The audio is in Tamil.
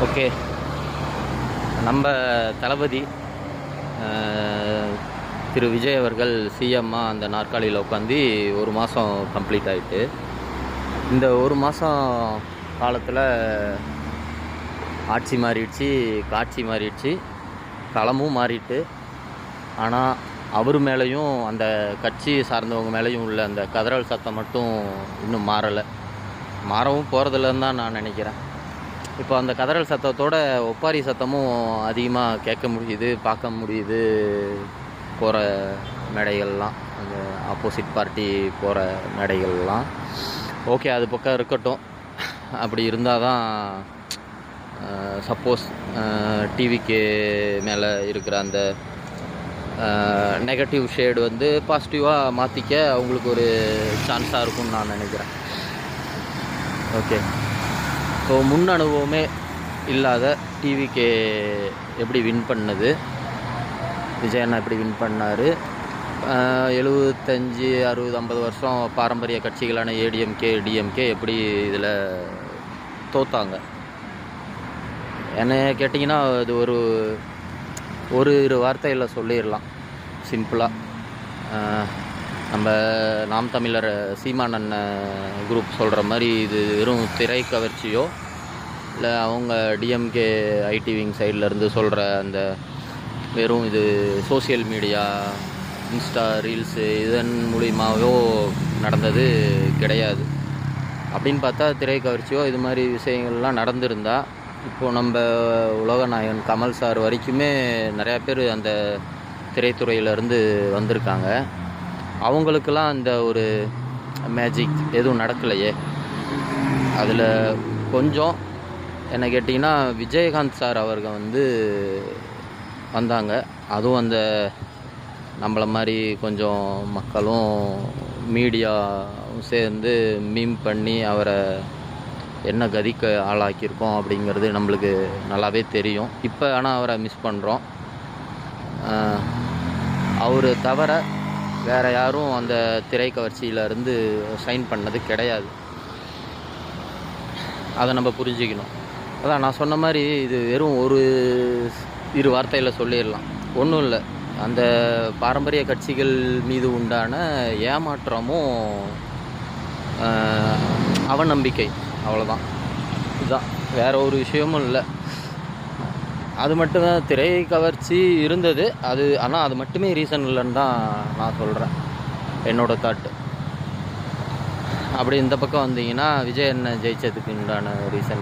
ஓகே, நம்ம தளபதி திரு விஜய் அவர்கள் சிஎம்மாக அந்த நாற்காலியில் உட்காந்து ஒரு மாதம் கம்ப்ளீட் ஆகிட்டு, இந்த ஒரு மாதம் காலத்தில் ஆட்சி மாறிடுச்சு, காட்சி மாறிடுச்சு, களமும் மாறிட்டு. ஆனால் அவர் மேலேயும் அந்த கட்சி சார்ந்தவங்க மேலேயும் உள்ள அந்த கதறல் சத்தம் மட்டும் இன்னும் மாறலை, மாறவும் போகிறதில்லன்னு தான் நான் நினைக்கிறேன். இப்போ அந்த கதறல் சத்தத்தோட ஒப்பாரி சத்தமும் அதிகமாக கேட்க முடியுது, பார்க்க முடியுது. போகிற மேடைகள்லாம், அந்த ஆப்போசிட் பார்ட்டி போகிற மேடைகள்லாம். ஓகே, அது பக்கம் இருக்கட்டும். அப்படி இருந்தால் தான் சப்போஸ் டிவிக்கு மேலே இருக்கிற அந்த நெகட்டிவ் ஷேடு வந்து பாசிட்டிவாக மாற்றிக்க அவங்களுக்கு ஒரு சான்ஸாக இருக்கும்னு நான் நினைக்கிறேன். ஓகே, ஸோ முன் அனுபவமே இல்லாத டிவிக்கு எப்படி வின் பண்ணுது, விஜய் அண்ணா எப்படி வின் பண்ணார், 75, 60, 50 வருஷம் பாரம்பரிய கட்சிகளான ஏடிஎம்கே, டிஎம்கே எப்படி இதில் தோத்தாங்க. என்னை கேட்டிங்கன்னா அது ஒரு வார்த்தையில் சொல்லிடலாம் சிம்பிளாக. நம்ம நாம் தமிழர் சீமான் குரூப் சொல்கிற மாதிரி இது வெறும் திரை கவர்ச்சியோ, இல்லை அவங்க டிஎம்கே ஐடி விங் சைட்லேருந்து சொல்கிற அந்த வெறும் இது சோசியல் மீடியா, இன்ஸ்டா ரீல்ஸு இதன் மூலியமாகவோ நடந்தது கிடையாது. அப்படின்னு பார்த்தா திரை கவர்ச்சியோ இது மாதிரி விஷயங்கள்லாம் நடந்திருந்தால், இப்போது நம்ம உலகநாயகன் கமல் சார் வரைக்குமே நிறையா பேர் அந்த திரைத்துறையிலேருந்து வந்திருக்காங்க. அவங்களுக்கெல்லாம் அந்த ஒரு மேஜிக் எதுவும் நடக்கலையே. அதில் கொஞ்சம் என்ன கேட்டிங்கன்னா, விஜயகாந்த் சார் அவர்கள் வந்தாங்க. அதுவும் அந்த நம்மளை மாதிரி கொஞ்சம் மக்களும் மீடியாவும் சேர்ந்து மீம் பண்ணி அவரை என்ன கதிக்கு ஆளாக்கியிருக்கோம் அப்படிங்கிறது நம்மளுக்கு நல்லாவே தெரியும். இப்போ ஆனால் அவரை மிஸ் பண்ணுறோம். அவர் தவிர வேறு யாரும் அந்த திரை கவர்ச்சியிலேருந்து சைன் பண்ணது கிடையாது. அதை நம்ம புரிஞ்சுக்கணும். அதான் நான் சொன்ன மாதிரி இது வெறும் இரு வார்த்தையில் சொல்லிடலாம். ஒன்றும் இல்லை, அந்த பாரம்பரிய கட்சிகள் மீது உண்டான ஏமாற்றமும் அவநம்பிக்கை, அவ்வளோதான். இதுதான், வேறு ஒரு விஷயமும் இல்லை. அது மட்டும்தான் திரை கவர்ச்சி இருந்தது அது. ஆனால் அது மட்டுமே ரீசன் இல்லைன்னு தான் நான் சொல்கிறேன், என்னோடய தாட்டு. அப்படி இந்த பக்கம் வந்தீங்கன்னா விஜய் அண்ணன் ஜெயிச்சதுக்கு உண்டான ரீசன்